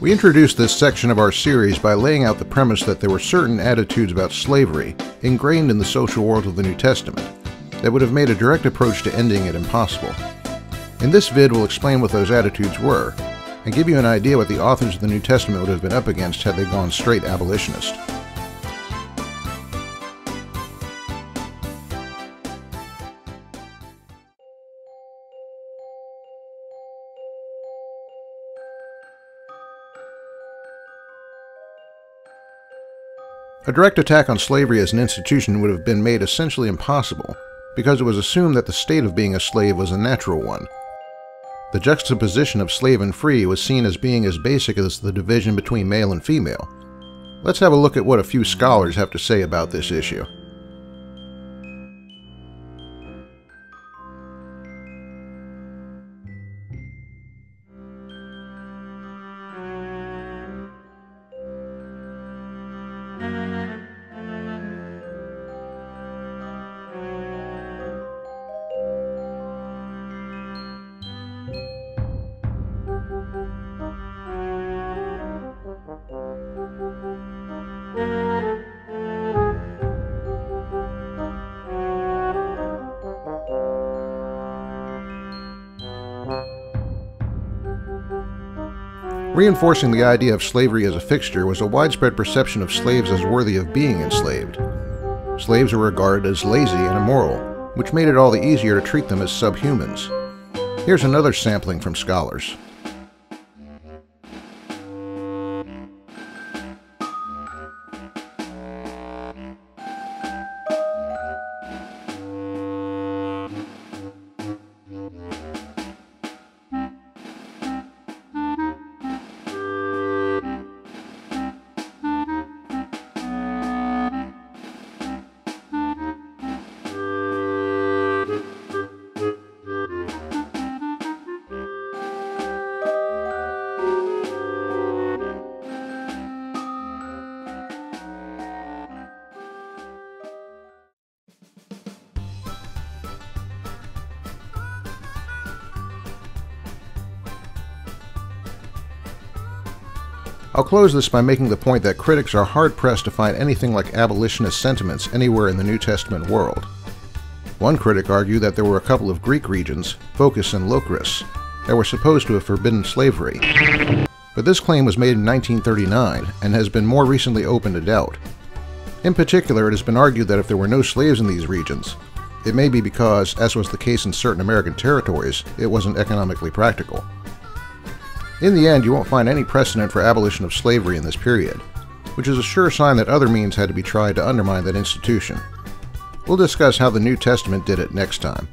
We introduced this section of our series by laying out the premise that there were certain attitudes about slavery ingrained in the social world of the New Testament that would have made a direct approach to ending it impossible. In this vid, we'll explain what those attitudes were, and give you an idea what the authors of the New Testament would have been up against had they gone straight abolitionist. A direct attack on slavery as an institution would have been made essentially impossible, because it was assumed that the state of being a slave was a natural one. The juxtaposition of slave and free was seen as being as basic as the division between male and female. Let's have a look at what a few scholars have to say about this issue. Reinforcing the idea of slavery as a fixture was a widespread perception of slaves as worthy of being enslaved. Slaves were regarded as lazy and immoral, which made it all the easier to treat them as subhumans. Here's another sampling from scholars. I'll close this by making the point that critics are hard-pressed to find anything like abolitionist sentiments anywhere in the New Testament world. One critic argued that there were a couple of Greek regions, Phocis and Locris, that were supposed to have forbidden slavery. But this claim was made in 1939 and has been more recently open to doubt. In particular, it has been argued that if there were no slaves in these regions, it may be because, as was the case in certain American territories, it wasn't economically practical. In the end, you won't find any precedent for abolition of slavery in this period, which is a sure sign that other means had to be tried to undermine that institution. We'll discuss how the New Testament did it next time.